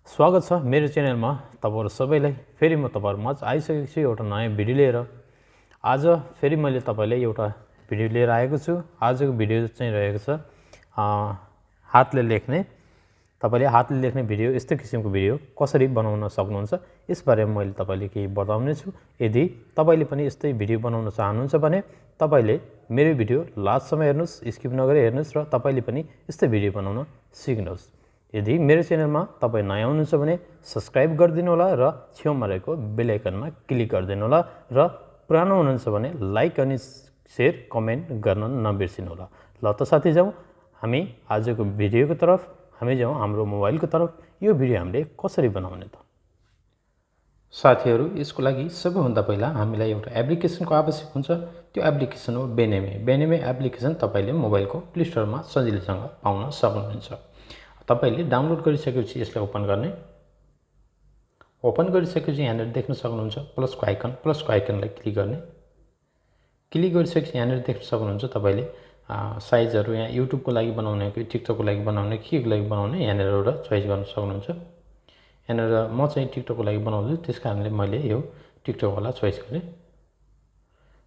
स्वागत छ मेरो च्यानलमा तपाईहरु सबैलाई। फेरि म तपाईहरुमा आइसकेको छु एउटा नयाँ भिडियो लिएर। आज फेरि मैले तपाईलाई एउटा भिडियो लिएर आएको छु। आजको भिडियो चाहिँ रहेको छ हातले लेख्ने। तपाईले हातले लेख्ने भिडियो, यस्तो किसिमको भिडियो कसरी बनाउन सक्नुहुन्छ यस बारेमा मैले तपाईलाई केही बताउने छु। यदि तपाईले पनि यस्तै भिडियो बनाउन चाहनुहुन्छ भने तपाईले मेरो भिडियो लास्टसम्म हेर्नुस्, स्किप नगरी हेर्नुस् र तपाईले पनि यस्तै भिडियो बनाउन सिक्नुस्। यदि मेरो च्यानलमा तपाई नयाँ हुनुहुन्छ भने सब्स्क्राइब गरिदिनु होला र छेउमा रहेको बेल आइकनमा क्लिक गरिदिनु होला र पुरानो हुनुहुन्छ भने लाइक अनि शेयर कमेन्ट गर्न नबिर्सिनु होला। ल त साथी जाउँ हामी आजको भिडियोको तर्फ। हामी जाउँ हाम्रो मोबाइलको तर्फ। यो भिडियो हामीले कसरी बनाउने त साथीहरु, यसको लागि सबैभन्दा पहिला हामीलाई एउटा एप्लिकेसनको आवश्यक हुन्छ। त्यो एप्लिकेसन हो बेनेमे। बेनेमे एप्लिकेसन तपाईले मोबाइलको प्ले स्टोरमा सजिलैसँग पाउन सक्नुहुन्छ। तपाईले डाउनलोड गरिसकेपछि यसलाई ओपन गर्ने। ओपन गरिसकेपछि यहाँनिर देख्न सक्नुहुन्छ प्लसको आइकनलाई क्लिक गर्ने। क्लिक गरिसकेपछि यहाँनिर देख्न सक्नुहुन्छ तपाईले साइजहरु यहाँ युट्युबको लागि बनाउने कि टिकटकको लागि बनाउने के को लागि बनाउने यहाँनिर एउटा चोइस गर्न सक्नुहुन्छ। यहाँनिर म चाहिँ टिकटकको लागि बनाउँछु, त्यसकारणले मैले यो टिकटक वाला चोइस गरेँ।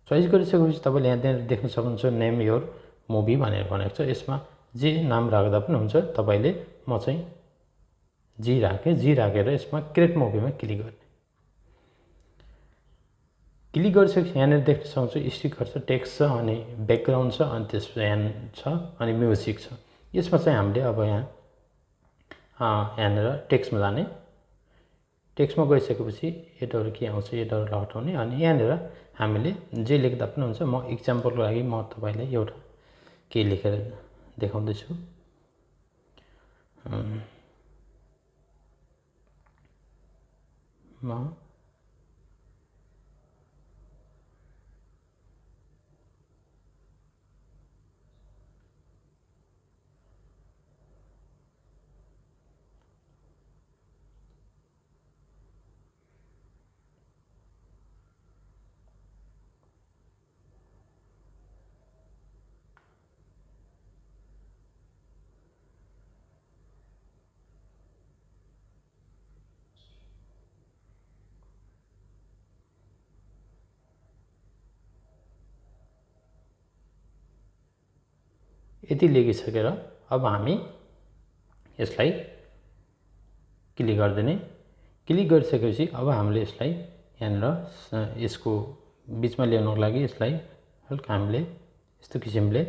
चोइस गरिसकेपछि तपाईले यहाँ देख्न सक्नुहुन्छ नेम योर मुभी भनेर भनेको छ। यसमा जे नाम राख्दा पनि हुन्छ। तपाईले म चाहिँ जी राखे। जी राखेर यसमा क्रिएट मुभीमा क्लिक गर्ने। क्लिक गरिसकेपछि यहाँनिर देख्न सक्नुहुन्छ स्टिकर छ, टेक्स्ट छ अनि ब्याकग्राउन्ड छ अनि त्यसपछि ह्यान्ड छ अनि म्युजिक छ। यसमा चाहिँ हामीले अब यहाँनिर टेक्स्टमा जाने। टेक्स्टमा गइसकेपछि एडहरु के आउँछ एडहरुलाई हटाउने अनि यहाँनिर हामीले जे लेख्दा पनि हुन्छ। म एक्जाम्पलको लागि म तपाईलाई एउटा के लेखेर देखाउँदै छु। म यति लेखिसकेर अब हामी यसलाई क्लिक गर्दिने। क्लिक गरिसकेपछि अब हामीले यसलाई यहाँनिर यसको बीचमा ल्याउनको लागि यसलाई हल्का हामीले यस्तो किसिमले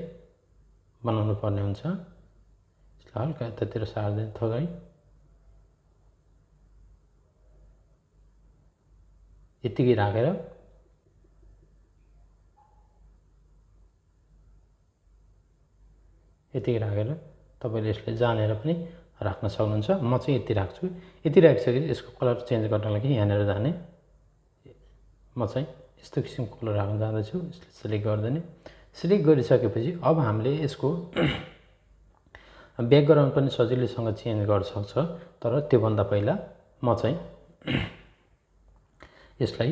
बनाउनु पर्ने हुन्छ। यसलाई हल्का यतातिर सार्दै थोरै यतिकै राखेर यति राखेर तपाईले यसलाई जानेर पनि राख्न सक्नुहुन्छ। म चाहिँ यति राख्छु। यति राखिसकेपछि यसको कलर चेन्ज गर्नको लागि यहाँनिर जाने। म चाहिँ यस्तो किसिमको कलर राख्न जाँदैछु। यसलाई सिलेक्ट गर्दिने। सिलेक्ट गरिसकेपछि अब हामीले यसको ब्याकग्राउन्ड पनि सजिलैसँग चेन्ज गर्न सक्छ। तर त्यो भन्दा पहिला म चाहिँ यसलाई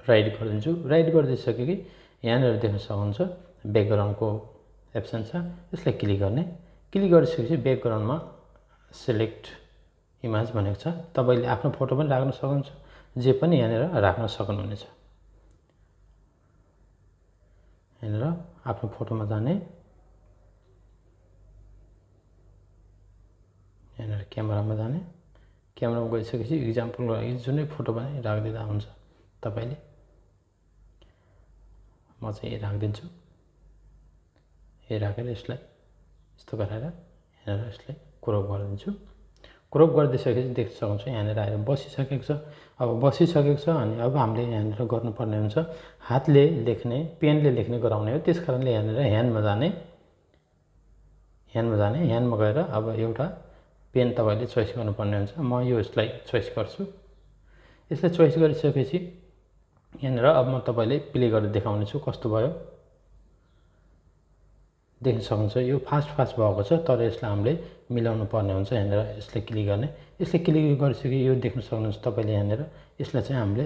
राइट गरिदिन्छु। राइट गरिदिसकेपछि यहाँनिर देख्न सक्नुहुन्छ ब्याकग्राउन्डको अप्सन छ। यसलाई क्लिक गर्ने। क्लिक गरिसकेपछि ब्याकग्राउन्डमा सिलेक्ट इमेज भनेको छ। तपाईले आफ्नो फोटो पनि राख्न सक्नुहुन्छ, जे पनि यहाँनिर राख्न सक्नुहुनेछ। यहाँनिर आफ्नो फोटोमा जाने। यहाँनिर क्यामेरामा जाने। क्यामेरामा गइसकेपछि एक्जाम्पलको लागि जुनै फोटो पनि राखिदिँदा हुन्छ तपाईले। म चाहिँ राखिदिन्छु। यो राखेर यसलाई यस्तो गरेर यहाँनिर यसलाई क्रप गरिदिन्छु। क्रप गरिदिसकेपछि देख्न सक्नुहुन्छ यहाँनिर आएर बसिसकेको छ। अब बसिसकेको छ अनि अब हामीले यहाँनिर गर्नुपर्ने हुन्छ हातले लेख्ने, पेनले लेख्ने गराउने हो। त्यसकारणले यहाँनिर ह्यान्डमा जाने। ह्यान्डमा गएर अब एउटा पेन तपाईले चोइस गर्नुपर्ने हुन्छ। म यो यसलाई चोइस गर्छु। यसलाई चोइस गरिसकेपछि यहाँनिर अब म तपाईलाई प्ले गरेर देखाउने छु कस्तो भयो। देख्न सक्नुहुन्छ यो फास्ट भएको छ, तर यसलाई हामीले मिलाउनु पर्ने हुन्छ। यहाँनिर यसलाई क्लिक गर्ने। यसलाई क्लिक गरिसके यो देख्न सक्नुहुन्छ तपाईले यहाँनिर यसलाई चाहिँ हामीले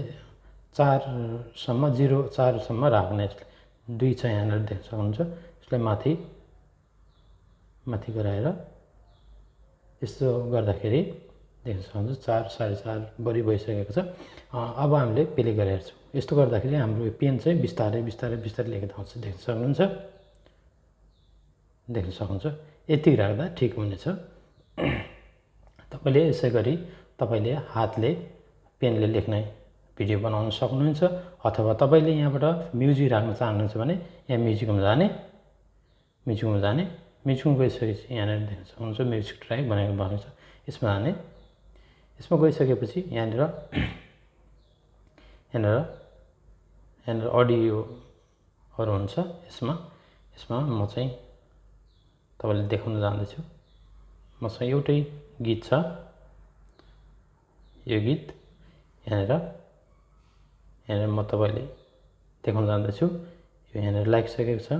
4 सम्म 0 4 सम्म राख्ने। यसलाई 2 छ यहाँनिर देख्न सक्नुहुन्छ। यसलाई माथि गराएर यस्तो गर्दाखेरि देख्न सक्नुहुन्छ 4 4.5 बढी भइसकेको छ। अब हामीले प्ले गरेर हेर्छौँ। यस्तो गर्दाखेरि हाम्रो पेन चाहिँ बिस्तारै बिस्तारै बिस्तारै लेख्दा आउँछ। देख्न सक्नुहुन्छ, देख्न सक्नुहुन्छ। यति राख्दा ठिक हुनेछ। तपाईँले यसै गरी तपाईँले हातले पेनले लेख्ने भिडियो बनाउन सक्नुहुन्छ, अथवा तपाईँले यहाँबाट म्युजिक राख्न चाहनुहुन्छ भने यहाँ म्युजिकमा जाने, म्युजिकमा गइसकेपछि यहाँनिर देख्न सक्नुहुन्छ म्युजिक ट्र्याक भनेको छ। यसमा जाने, यसमा गइसकेपछि यहाँनिर अडियोहरू हुन्छ। यसमा म चाहिँ तपाईँले देखाउन जाँदैछु। मसँग एउटै गीत छ। यो गीत यहाँनिर म तपाईँले देखाउन जाँदैछु। यो यहाँनिर लागिसकेको छ,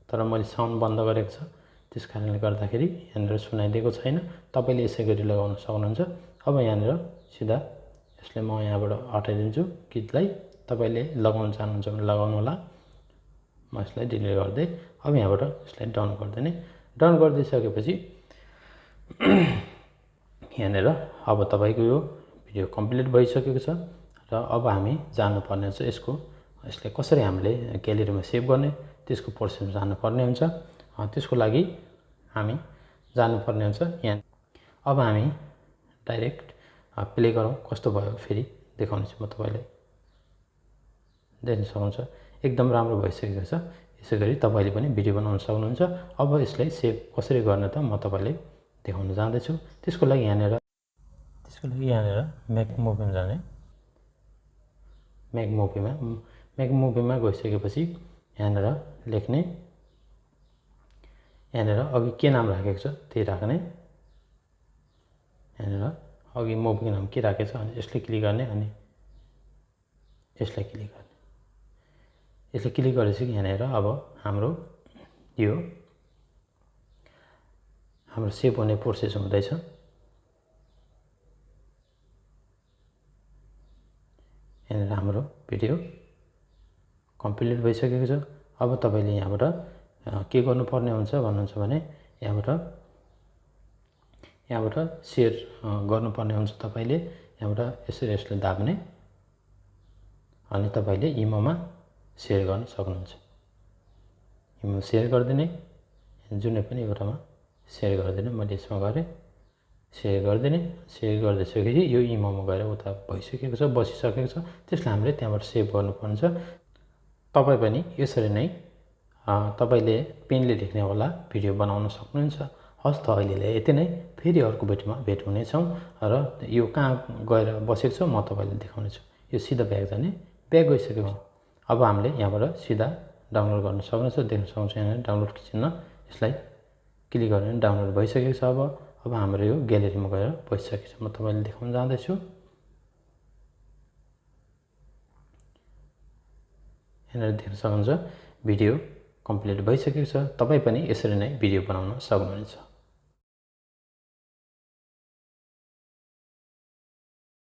तर मैले साउन्ड बन्द गरेको छ। त्यस कारणले गर्दाखेरि यहाँनिर सुनाइदिएको छैन। तपाईँले यसै गरी लगाउन सक्नुहुन्छ। अब यहाँनिर सिधा यसले म यहाँबाट हटाइदिन्छु गीतलाई। तपाईँले लगाउन चाहनुहुन्छ भने लगाउनु होला। म यसलाई डिलिट गर्दै अब यहाँबाट यसलाई डाउन गरिदिने। डाउन गरिदिइसकेपछि यहाँनिर अब तपाईँको यो भिडियो कम्प्लिट भइसकेको छ र अब हामी जानुपर्ने हुन्छ यसलाई कसरी हामीले ग्यालेरीमा सेभ गर्ने त्यसको प्रोसेसमा जानुपर्ने हुन्छ। त्यसको लागि हामी जानुपर्ने हुन्छ यहाँ। अब हामी डाइरेक्ट प्ले गरौँ। कस्तो भयो फेरि देखाउनेछु म तपाईँलाई। देख्न सक्नुहुन्छ एकदम राम्रो भइसकेको छ। यसै गरी तपाईँले पनि भिडियो बनाउन सक्नुहुन्छ। अब यसलाई सेभ कसरी गर्ने त म तपाईँलाई देखाउन जाँदैछु। त्यसको लागि यहाँनिर मेक मुभीमा जाने। मेक मुभीमा गइसकेपछि यहाँनिर लेख्ने, यहाँनिर अघि के नाम राखेको छ त्यही राख्ने। यहाँनिर अघि मुभीको नाम के राखेको छ अनि यसले क्लिक गर्ने, अनि यसलाई क्लिक गर्ने। यसले क्लिक गरेपछि यहाँनिर अब हाम्रो सेभ हुने प्रोसेस हुँदैछ। यहाँनिर हाम्रो भिडियो कम्प्लिट भइसकेको छ। अब तपाईँले यहाँबाट के गर्नुपर्ने हुन्छ भन्नुहुन्छ भने यहाँबाट सेयर गर्नुपर्ने हुन्छ। तपाईँले यहाँबाट यसरी यसले दाब्ने अनि तपाईँले इमोमा सेयर गर्न सक्नुहुन्छ। इमो सेयर गरिदिने, जुनै पनि एउटामा सेयर गरिदिने। मैले यसमा गरेँ, सेयर गरिदिने। सेयर गरिदिइसकेपछि यो इमोमा गएर उता भइसकेको छ, बसिसकेको छ। त्यसलाई हामीले त्यहाँबाट सेभ गर्नुपर्ने छ। तपाईँ पनि यसरी नै तपाईँले पेनले लेख्ने होला भिडियो बनाउन सक्नुहुन्छ। हस् त अहिलेलाई यति नै। फेरि अर्को भिडियोमा भेट हुनेछौँ र यो कहाँ गएर बसेको छ म तपाईँलाई देखाउनेछु। यो सिधा ब्याक जाने। ब्याक गइसकेपछि अब हामीले यहाँबाट सिधा डाउनलोड गर्न सक्नुहुन्छ। देख्न सक्नुहुन्छ यहाँ डाउनलोडको चिन्ह, यसलाई क्लिक गरेर डाउनलोड भइसकेको छ। अब हाम्रो यो ग्यालेरीमा गएर बसिसकेको छ। म तपाईँले देखाउन जाँदैछु। यहाँनिर देख्न सक्नुहुन्छ भिडियो कम्प्लिट भइसकेको छ। तपाईँ पनि यसरी नै भिडियो बनाउन सक्नुहुनेछ।